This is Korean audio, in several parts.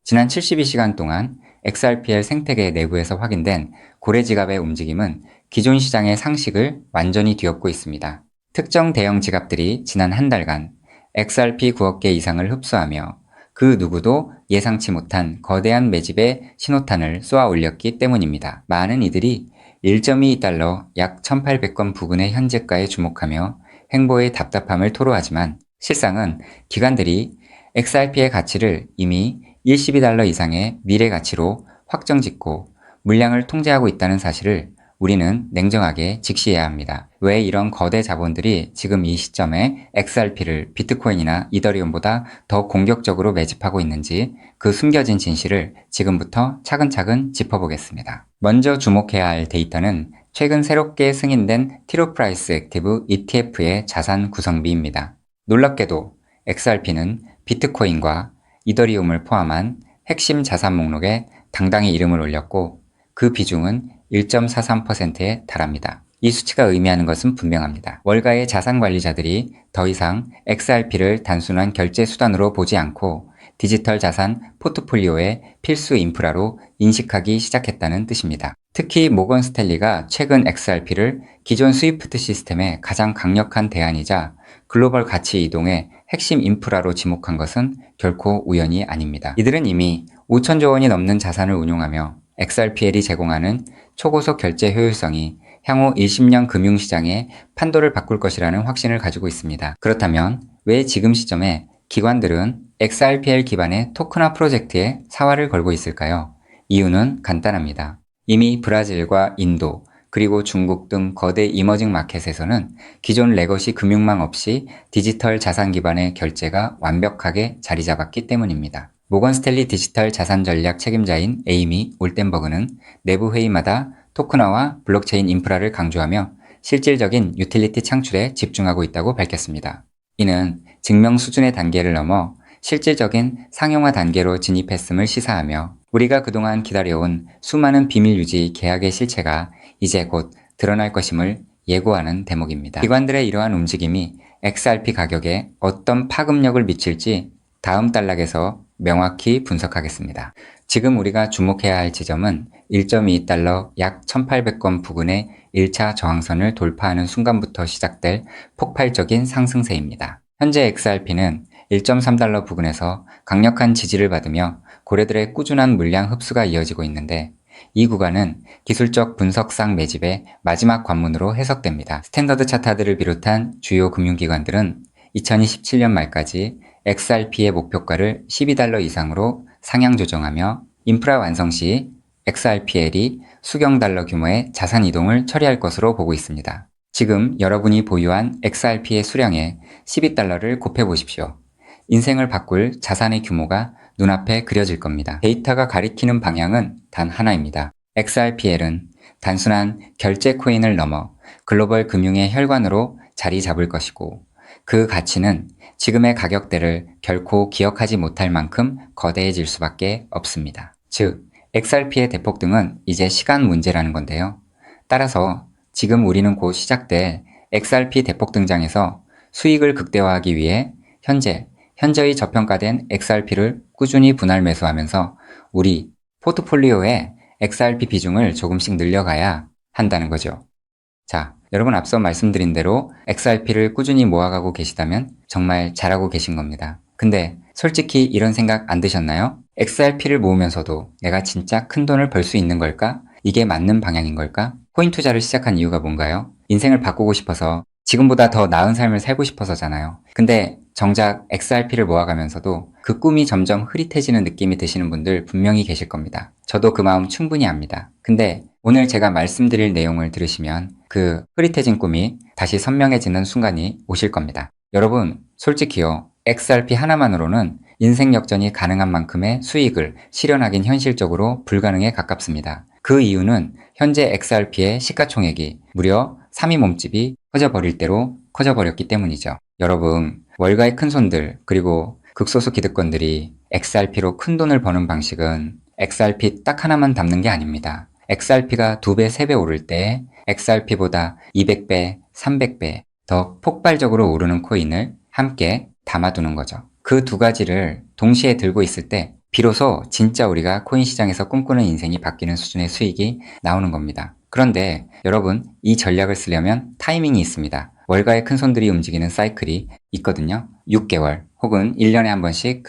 지난 72시간 동안 XRPL 생태계 내부에서 확인된 고래 지갑의 움직임은 기존 시장의 상식을 완전히 뒤엎고 있습니다. 특정 대형 지갑들이 지난 한 달간 XRP 9억 개 이상을 흡수하며 그 누구도 예상치 못한 거대한 매집의 신호탄을 쏘아 올렸기 때문입니다. 많은 이들이 1.22달러 약 1800건 부근의 현재가에 주목하며 행보의 답답함을 토로하지만 실상은 기관들이 XRP의 가치를 이미 12달러 이상의 미래 가치로 확정짓고 물량을 통제하고 있다는 사실을 우리는 냉정하게 직시해야 합니다. 왜 이런 거대 자본들이 지금 이 시점에 XRP를 비트코인이나 이더리움보다 더 공격적으로 매집하고 있는지 그 숨겨진 진실을 지금부터 차근차근 짚어보겠습니다. 먼저 주목해야 할 데이터는 최근 새롭게 승인된 티로 프라이스 액티브 ETF의 자산 구성비입니다. 놀랍게도 XRP는 비트코인과 이더리움을 포함한 핵심 자산 목록에 당당히 이름을 올렸고 그 비중은 1.43%에 달합니다. 이 수치가 의미하는 것은 분명합니다. 월가의 자산 관리자들이 더 이상 XRP를 단순한 결제 수단으로 보지 않고 디지털 자산 포트폴리오의 필수 인프라로 인식하기 시작했다는 뜻입니다. 특히 모건 스탠리가 최근 XRP를 기존 스위프트 시스템의 가장 강력한 대안이자 글로벌 가치 이동의 핵심 인프라로 지목한 것은 결코 우연이 아닙니다. 이들은 이미 5천조 원이 넘는 자산을 운용하며 XRPL이 제공하는 초고속 결제 효율성이 향후 20년 금융시장의 판도를 바꿀 것이라는 확신을 가지고 있습니다. 그렇다면 왜 지금 시점에 기관들은 XRPL 기반의 토큰화 프로젝트에 사활을 걸고 있을까요? 이유는 간단합니다. 이미 브라질과 인도, 그리고 중국 등 거대 이머징 마켓에서는 기존 레거시 금융망 없이 디지털 자산 기반의 결제가 완벽하게 자리 잡았기 때문입니다. 모건 스탠리 디지털 자산 전략 책임자인 에이미 올덴버그는 내부 회의마다 토큰화와 블록체인 인프라를 강조하며 실질적인 유틸리티 창출에 집중하고 있다고 밝혔습니다. 이는 증명 수준의 단계를 넘어 실질적인 상용화 단계로 진입했음을 시사하며 우리가 그동안 기다려온 수많은 비밀 유지 계약의 실체가 이제 곧 드러날 것임을 예고하는 대목입니다. 기관들의 이러한 움직임이 XRP 가격에 어떤 파급력을 미칠지 다음 단락에서 명확히 분석하겠습니다. 지금 우리가 주목해야 할 지점은 1.2달러 약 1800건 부근의 1차 저항선을 돌파하는 순간부터 시작될 폭발적인 상승세입니다. 현재 XRP는 1.3달러 부근에서 강력한 지지를 받으며 고래들의 꾸준한 물량 흡수가 이어지고 있는데 이 구간은 기술적 분석상 매집의 마지막 관문으로 해석됩니다. 스탠더드 차트들을 비롯한 주요 금융기관들은 2027년 말까지 XRP의 목표가를 12달러 이상으로 상향 조정하며 인프라 완성 시 XRPL이 수경 달러 규모의 자산 이동을 처리할 것으로 보고 있습니다. 지금 여러분이 보유한 XRP의 수량에 12달러를 곱해보십시오. 인생을 바꿀 자산의 규모가 눈앞에 그려질 겁니다. 데이터가 가리키는 방향은 단 하나입니다. XRPL은 단순한 결제 코인을 넘어 글로벌 금융의 혈관으로 자리 잡을 것이고 그 가치는 지금의 가격대를 결코 기억하지 못할 만큼 거대해질 수밖에 없습니다. 즉, XRP의 대폭등은 이제 시간 문제라는 건데요. 따라서 지금 우리는 곧 시작될 XRP 대폭등장에서 수익을 극대화하기 위해 현저히 저평가된 XRP를 꾸준히 분할 매수하면서 우리 포트폴리오의 XRP 비중을 조금씩 늘려가야 한다는 거죠. 자, 여러분 앞서 말씀드린 대로 XRP를 꾸준히 모아가고 계시다면 정말 잘하고 계신 겁니다. 근데 솔직히 이런 생각 안 드셨나요? XRP를 모으면서도 내가 진짜 큰 돈을 벌 수 있는 걸까? 이게 맞는 방향인 걸까? 코인 투자를 시작한 이유가 뭔가요? 인생을 바꾸고 싶어서 지금보다 더 나은 삶을 살고 싶어서잖아요. 근데 정작 XRP를 모아가면서도 그 꿈이 점점 흐릿해지는 느낌이 드시는 분들 분명히 계실 겁니다. 저도 그 마음 충분히 압니다. 근데 오늘 제가 말씀드릴 내용을 들으시면 그 흐릿해진 꿈이 다시 선명해지는 순간이 오실 겁니다. 여러분, 솔직히요. XRP 하나만으로는 인생 역전이 가능한 만큼의 수익을 실현하긴 현실적으로 불가능에 가깝습니다. 그 이유는 현재 XRP의 시가총액이 무려 3위 몸집이 커져버릴 대로 커져버렸기 때문이죠. 여러분, 월가의 큰손들 그리고 극소수 기득권들이 XRP로 큰 돈을 버는 방식은 XRP 딱 하나만 담는 게 아닙니다. XRP가 2배, 3배 오를 때 XRP보다 200배, 300배 더 폭발적으로 오르는 코인을 함께 담아두는 거죠. 그 두 가지를 동시에 들고 있을 때 비로소 진짜 우리가 코인 시장에서 꿈꾸는 인생이 바뀌는 수준의 수익이 나오는 겁니다. 그런데 여러분, 이 전략을 쓰려면 타이밍이 있습니다. 월가의 큰손들이 움직이는 사이클이 있거든요. 6개월 혹은 1년에 한 번씩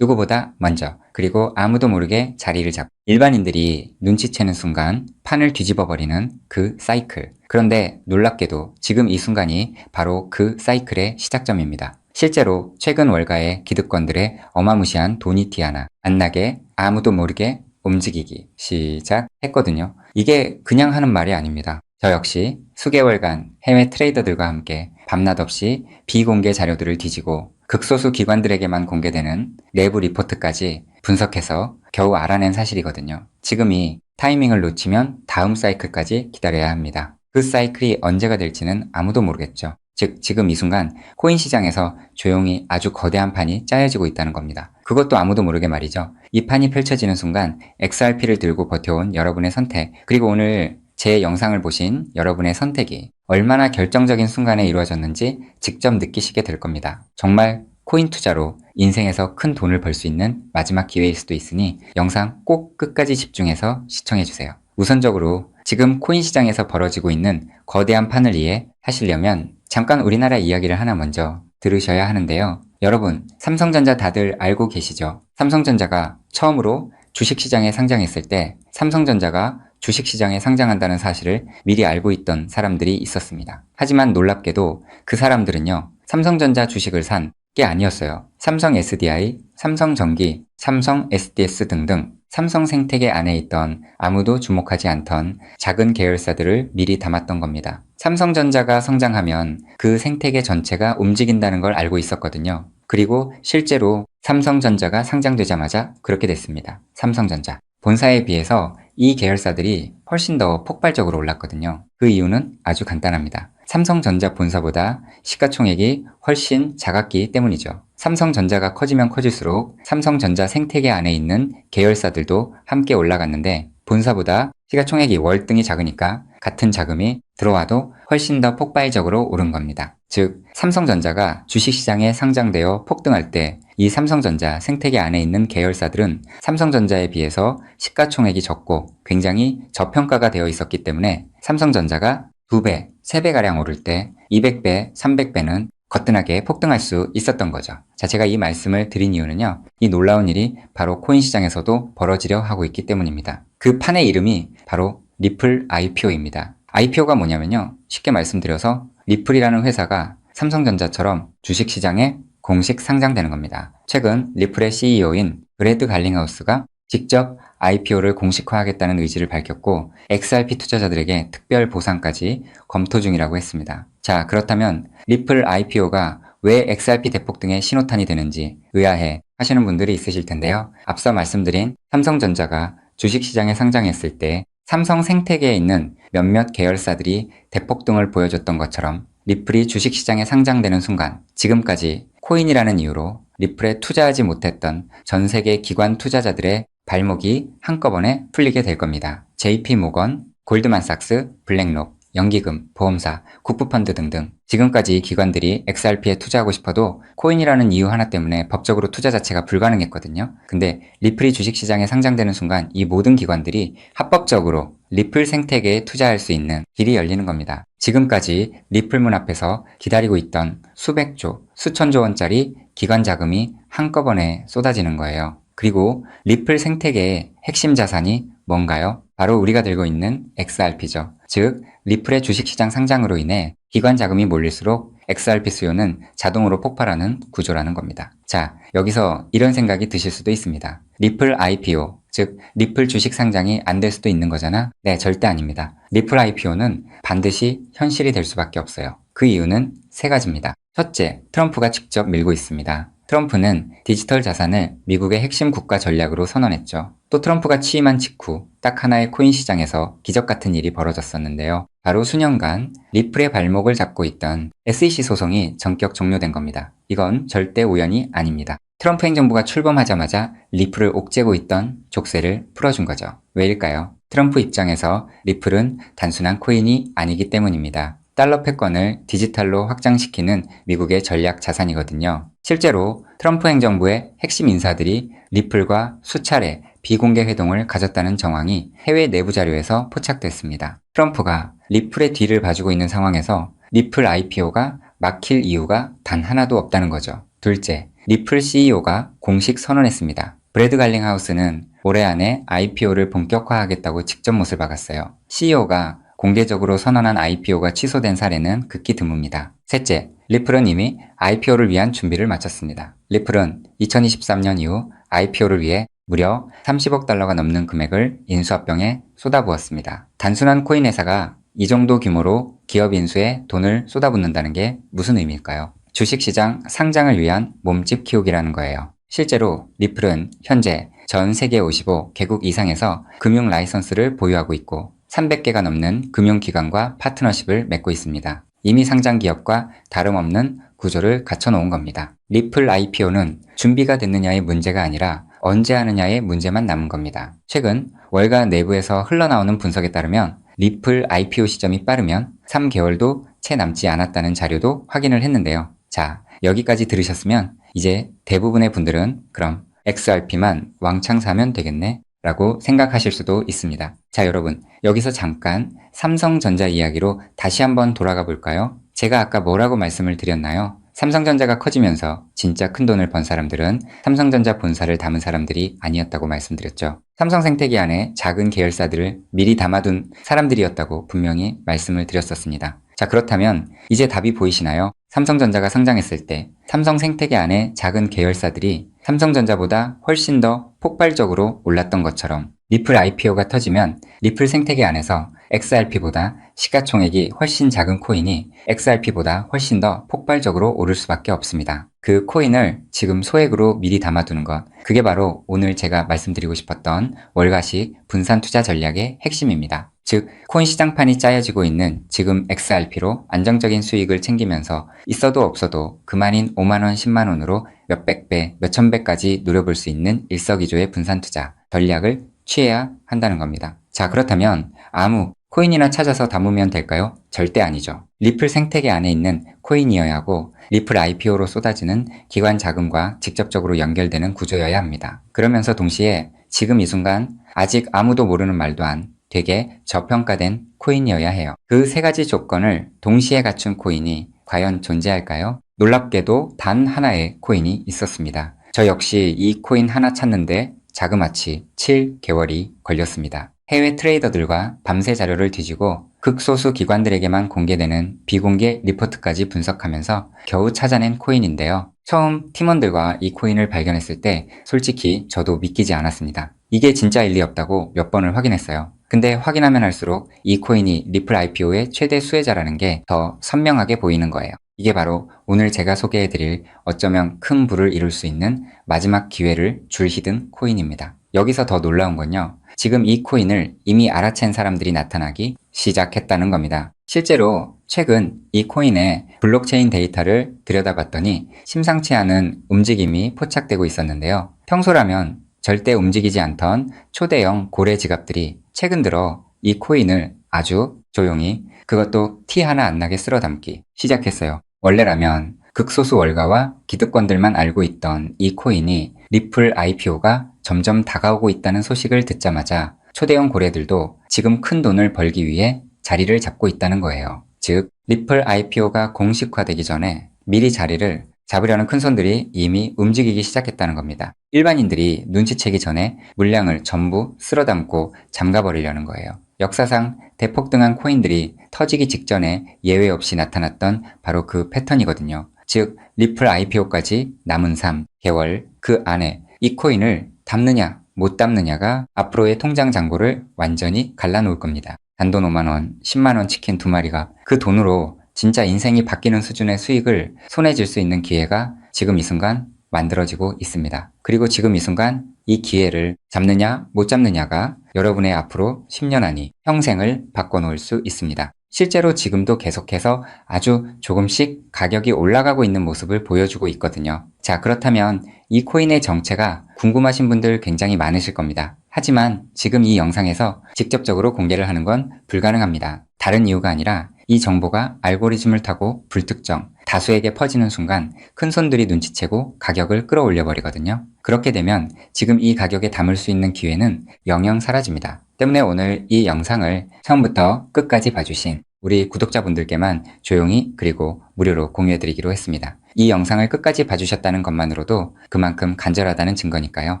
누구보다 먼저, 그리고 아무도 모르게 자리를 잡고 일반인들이 눈치채는 순간 판을 뒤집어 버리는 그 사이클. 그런데 놀랍게도 지금 이 순간이 바로 그 사이클의 시작점입니다. 실제로 최근 월가의 기득권들의 어마무시한 돈이 티 하나 안 나게 아무도 모르게 움직이기 시작했거든요. 이게 그냥 하는 말이 아닙니다. 저 역시 수개월간 해외 트레이더들과 함께 밤낮 없이 비공개 자료들을 뒤지고 극소수 기관들에게만 공개되는 내부 리포트까지 분석해서 겨우 알아낸 사실이거든요. 지금이 타이밍을 놓치면 다음 사이클까지 기다려야 합니다. 그 사이클이 언제가 될지는 아무도 모르겠죠. 즉, 지금 이 순간 코인 시장에서 조용히 아주 거대한 판이 짜여지고 있다는 겁니다. 그것도 아무도 모르게 말이죠. 이 판이 펼쳐지는 순간 XRP를 들고 버텨온 여러분의 선택, 그리고 오늘 제 영상을 보신 여러분의 선택이 얼마나 결정적인 순간에 이루어졌는지 직접 느끼시게 될 겁니다. 정말 코인 투자로 인생에서 큰 돈을 벌 수 있는 마지막 기회일 수도 있으니 영상 꼭 끝까지 집중해서 시청해주세요. 우선적으로 지금 코인 시장에서 벌어지고 있는 거대한 판을 이해하시려면 잠깐 우리나라 이야기를 하나 먼저 들으셔야 하는데요. 여러분, 삼성전자 다들 알고 계시죠? 삼성전자가 처음으로 주식시장에 상장했을 때 삼성전자가 주식시장에 상장한다는 사실을 미리 알고 있던 사람들이 있었습니다. 하지만 놀랍게도 그 사람들은요, 삼성전자 주식을 산 게 아니었어요. 삼성 SDI, 삼성전기, 삼성 SDS 등등 삼성 생태계 안에 있던 아무도 주목하지 않던 작은 계열사들을 미리 담았던 겁니다. 삼성전자가 성장하면 그 생태계 전체가 움직인다는 걸 알고 있었거든요. 그리고 실제로 삼성전자가 상장되자마자 그렇게 됐습니다. 삼성전자. 본사에 비해서 이 계열사들이 훨씬 더 폭발적으로 올랐거든요. 그 이유는 아주 간단합니다. 삼성전자 본사보다 시가총액이 훨씬 작았기 때문이죠. 삼성전자가 커지면 커질수록 삼성전자 생태계 안에 있는 계열사들도 함께 올라갔는데 본사보다 시가총액이 월등히 작으니까 같은 자금이 들어와도 훨씬 더 폭발적으로 오른 겁니다. 즉, 삼성전자가 주식시장에 상장되어 폭등할 때 이 삼성전자 생태계 안에 있는 계열사들은 삼성전자에 비해서 시가총액이 적고 굉장히 저평가가 되어 있었기 때문에 삼성전자가 2배, 3배가량 오를 때 200배, 300배는 거뜬하게 폭등할 수 있었던 거죠. 자, 제가 이 말씀을 드린 이유는요, 이 놀라운 일이 바로 코인 시장에서도 벌어지려 하고 있기 때문입니다. 그 판의 이름이 바로 리플 IPO입니다. IPO가 뭐냐면요, 쉽게 말씀드려서 리플이라는 회사가 삼성전자처럼 주식시장에 공식 상장되는 겁니다. 최근 리플의 CEO인 브래드 갈링하우스가 직접 IPO를 공식화하겠다는 의지를 밝혔고 XRP 투자자들에게 특별 보상까지 검토 중이라고 했습니다. 자, 그렇다면 리플 IPO가 왜 XRP 대폭 등의 신호탄이 되는지 의아해 하시는 분들이 있으실 텐데요. 앞서 말씀드린 삼성전자가 주식시장에 상장했을 때 삼성 생태계에 있는 몇몇 계열사들이 대폭등을 보여줬던 것처럼 리플이 주식시장에 상장되는 순간 지금까지 코인이라는 이유로 리플에 투자하지 못했던 전 세계 기관 투자자들의 발목이 한꺼번에 풀리게 될 겁니다. JP모건, 골드만삭스, 블랙록, 연기금, 보험사, 국부펀드 등등 지금까지 기관들이 XRP에 투자하고 싶어도 코인이라는 이유 하나 때문에 법적으로 투자 자체가 불가능했거든요. 근데 리플이 주식시장에 상장되는 순간 이 모든 기관들이 합법적으로 리플 생태계에 투자할 수 있는 길이 열리는 겁니다. 지금까지 리플 문 앞에서 기다리고 있던 수백조, 수천조 원짜리 기관 자금이 한꺼번에 쏟아지는 거예요. 그리고 리플 생태계의 핵심 자산이 뭔가요? 바로 우리가 들고 있는 XRP죠. 즉, 리플의 주식시장 상장으로 인해 기관 자금이 몰릴수록 XRP 수요는 자동으로 폭발하는 구조라는 겁니다. 자, 여기서 이런 생각이 드실 수도 있습니다. 리플 IPO, 즉 리플 주식 상장이 안 될 수도 있는 거잖아? 네, 절대 아닙니다. 리플 IPO는 반드시 현실이 될 수밖에 없어요. 그 이유는 세 가지입니다. 첫째, 트럼프가 직접 밀고 있습니다. 트럼프는 디지털 자산을 미국의 핵심 국가 전략으로 선언했죠. 또 트럼프가 취임한 직후 딱 하나의 코인 시장에서 기적 같은 일이 벌어졌었는데요. 바로 수년간 리플의 발목을 잡고 있던 SEC 소송이 전격 종료된 겁니다. 이건 절대 우연이 아닙니다. 트럼프 행정부가 출범하자마자 리플을 옥죄고 있던 족쇄를 풀어준 거죠. 왜일까요? 트럼프 입장에서 리플은 단순한 코인이 아니기 때문입니다. 달러 패권을 디지털로 확장시키는 미국의 전략 자산이거든요. 실제로 트럼프 행정부의 핵심 인사들이 리플과 수차례 비공개 회동을 가졌다는 정황이 해외 내부 자료에서 포착됐습니다. 트럼프가 리플의 뒤를 봐주고 있는 상황에서 리플 IPO가 막힐 이유가 단 하나도 없다는 거죠. 둘째, 리플 CEO가 공식 선언했습니다. 브래드 갈링하우스는 올해 안에 IPO를 본격화하겠다고 직접 못을 박았어요. CEO가 공개적으로 선언한 IPO가 취소된 사례는 극히 드뭅니다. 셋째, 리플은 이미 IPO를 위한 준비를 마쳤습니다. 리플은 2023년 이후 IPO를 위해 무려 30억 달러가 넘는 금액을 인수합병에 쏟아부었습니다. 단순한 코인 회사가 이 정도 규모로 기업 인수에 돈을 쏟아붓는다는 게 무슨 의미일까요? 주식시장 상장을 위한 몸집 키우기라는 거예요. 실제로 리플은 현재 전 세계 55개국 이상에서 금융 라이선스를 보유하고 있고 300개가 넘는 금융기관과 파트너십을 맺고 있습니다. 이미 상장 기업과 다름없는 구조를 갖춰놓은 겁니다. 리플 IPO는 준비가 됐느냐의 문제가 아니라 언제 하느냐의 문제만 남은 겁니다. 최근 월가 내부에서 흘러나오는 분석에 따르면 리플 IPO 시점이 빠르면 3개월도 채 남지 않았다는 자료도 확인을 했는데요. 자, 여기까지 들으셨으면 이제 대부분의 분들은 그럼 XRP만 왕창 사면 되겠네 라고 생각하실 수도 있습니다. 자, 여러분, 여기서 잠깐 삼성전자 이야기로 다시 한번 돌아가 볼까요? 제가 아까 뭐라고 말씀을 드렸나요? 삼성전자가 커지면서 진짜 큰 돈을 번 사람들은 삼성전자 본사를 담은 사람들이 아니었다고 말씀드렸죠. 삼성생태계 안에 작은 계열사들을 미리 담아둔 사람들이었다고 분명히 말씀을 드렸었습니다. 자, 그렇다면 이제 답이 보이시나요? 삼성전자가 상장했을 때 삼성생태계 안에 작은 계열사들이 삼성전자보다 훨씬 더 폭발적으로 올랐던 것처럼 리플 IPO가 터지면 리플 생태계 안에서 XRP보다 시가총액이 훨씬 작은 코인이 XRP보다 훨씬 더 폭발적으로 오를 수밖에 없습니다. 그 코인을 지금 소액으로 미리 담아두는 것, 그게 바로 오늘 제가 말씀드리고 싶었던 월가식 분산 투자 전략의 핵심입니다. 즉, 코인 시장판이 짜여지고 있는 지금 XRP로 안정적인 수익을 챙기면서 있어도 없어도 그만인 5만원, 10만원으로 몇백 배, 몇천 배까지 노려볼 수 있는 일석이조의 분산 투자 전략을 취해야 한다는 겁니다. 자, 그렇다면 아무 코인이나 찾아서 담으면 될까요? 절대 아니죠. 리플 생태계 안에 있는 코인이어야 하고 리플 IPO로 쏟아지는 기관 자금과 직접적으로 연결되는 구조여야 합니다. 그러면서 동시에 지금 이 순간 아직 아무도 모르는 말도 안 되게 저평가된 코인이어야 해요. 그 세 가지 조건을 동시에 갖춘 코인이 과연 존재할까요? 놀랍게도 단 하나의 코인이 있었습니다. 저 역시 이 코인 하나 찾는데 자그마치 7개월이 걸렸습니다. 해외 트레이더들과 밤새 자료를 뒤지고 극소수 기관들에게만 공개되는 비공개 리포트까지 분석하면서 겨우 찾아낸 코인인데요. 처음 팀원들과 이 코인을 발견했을 때 솔직히 저도 믿기지 않았습니다. 이게 진짜일 리 없다고 몇 번을 확인했어요. 근데 확인하면 할수록 이 코인이 리플 IPO의 최대 수혜자라는 게 더 선명하게 보이는 거예요. 이게 바로 오늘 제가 소개해드릴 어쩌면 큰 부를 이룰 수 있는 마지막 기회를 줄히든 코인입니다. 여기서 더 놀라운 건요. 지금 이 코인을 이미 알아챈 사람들이 나타나기 시작했다는 겁니다. 실제로 최근 이 코인의 블록체인 데이터를 들여다봤더니 심상치 않은 움직임이 포착되고 있었는데요. 평소라면 절대 움직이지 않던 초대형 고래 지갑들이 최근 들어 이 코인을 아주 조용히 그것도 티 하나 안 나게 쓸어 담기 시작했어요. 원래라면 극소수 월가와 기득권들만 알고 있던 이 코인이 리플 IPO가 점점 다가오고 있다는 소식을 듣자마자 초대형 고래들도 지금 큰 돈을 벌기 위해 자리를 잡고 있다는 거예요. 즉, 리플 IPO가 공식화되기 전에 미리 자리를 잡으려는 큰손들이 이미 움직이기 시작했다는 겁니다. 일반인들이 눈치채기 전에 물량을 전부 쓸어담고 잠가버리려는 거예요. 역사상 대폭등한 코인들이 터지기 직전에 예외 없이 나타났던 바로 그 패턴이거든요. 즉, 리플 IPO까지 남은 3개월 그 안에 이 코인을 담느냐 못 담느냐가 앞으로의 통장 잔고를 완전히 갈라놓을 겁니다. 단돈 5만원, 10만원 치킨 2마리가 그 돈으로 진짜 인생이 바뀌는 수준의 수익을 손에 쥘 수 있는 기회가 지금 이 순간 만들어지고 있습니다. 그리고 지금 이 순간 이 기회를 잡느냐 못 잡느냐가 여러분의 앞으로 10년 안이 평생을 바꿔놓을 수 있습니다. 실제로 지금도 계속해서 아주 조금씩 가격이 올라가고 있는 모습을 보여주고 있거든요. 자, 그렇다면 이 코인의 정체가 궁금하신 분들 굉장히 많으실 겁니다. 하지만 지금 이 영상에서 직접적으로 공개를 하는 건 불가능합니다. 다른 이유가 아니라 이 정보가 알고리즘을 타고 불특정, 다수에게 퍼지는 순간 큰손들이 눈치채고 가격을 끌어올려 버리거든요. 그렇게 되면 지금 이 가격에 담을 수 있는 기회는 영영 사라집니다. 때문에 오늘 이 영상을 처음부터 끝까지 봐주신 우리 구독자분들께만 조용히 그리고 무료로 공유해드리기로 했습니다. 이 영상을 끝까지 봐주셨다는 것만으로도 그만큼 간절하다는 증거니까요.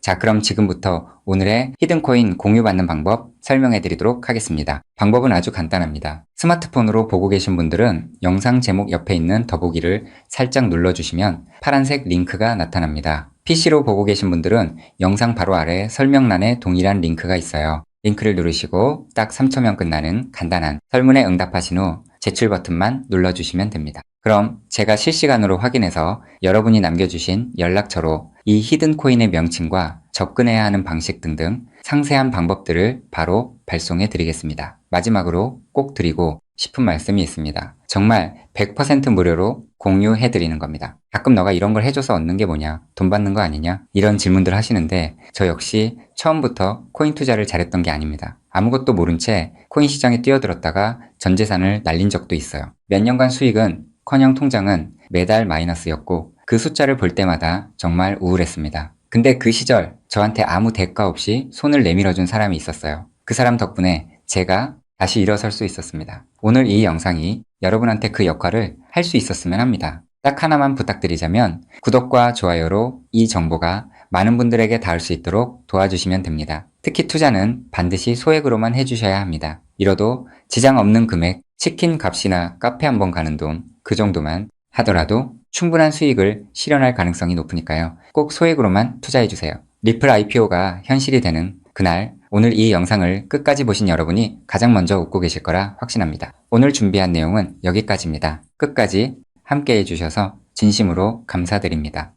자, 그럼 지금부터 오늘의 히든코인 공유받는 방법 설명해드리도록 하겠습니다. 방법은 아주 간단합니다. 스마트폰으로 보고 계신 분들은 영상 제목 옆에 있는 더보기를 살짝 눌러주시면 파란색 링크가 나타납니다. PC로 보고 계신 분들은 영상 바로 아래 설명란에 동일한 링크가 있어요. 링크를 누르시고 딱 3초면 끝나는 간단한 설문에 응답하신 후 제출 버튼만 눌러주시면 됩니다. 그럼 제가 실시간으로 확인해서 여러분이 남겨주신 연락처로 이 히든코인의 명칭과 접근해야 하는 방식 등등 상세한 방법들을 바로 발송해 드리겠습니다. 마지막으로 꼭 드리고 싶은 말씀이 있습니다. 정말 100% 무료로 공유해 드리는 겁니다. 가끔 너가 이런 걸 해줘서 얻는 게 뭐냐? 돈 받는 거 아니냐? 이런 질문들 하시는데 저 역시 처음부터 코인 투자를 잘했던 게 아닙니다. 아무것도 모른 채 코인 시장에 뛰어들었다가 전 재산을 날린 적도 있어요. 몇 년간 수익은 커녕 통장은 매달 마이너스였고 그 숫자를 볼 때마다 정말 우울했습니다. 근데 그 시절 저한테 아무 대가 없이 손을 내밀어준 사람이 있었어요. 그 사람 덕분에 제가 다시 일어설 수 있었습니다. 오늘 이 영상이 여러분한테 그 역할을 할 수 있었으면 합니다. 딱 하나만 부탁드리자면 구독과 좋아요로 이 정보가 많은 분들에게 닿을 수 있도록 도와주시면 됩니다. 특히 투자는 반드시 소액으로만 해주셔야 합니다. 이뤄도 지장 없는 금액, 치킨 값이나 카페 한번 가는 돈, 그 정도만 하더라도 충분한 수익을 실현할 가능성이 높으니까요. 꼭 소액으로만 투자해주세요. 리플 IPO가 현실이 되는 그날, 오늘 이 영상을 끝까지 보신 여러분이 가장 먼저 웃고 계실 거라 확신합니다. 오늘 준비한 내용은 여기까지입니다. 끝까지 함께 해주셔서 진심으로 감사드립니다.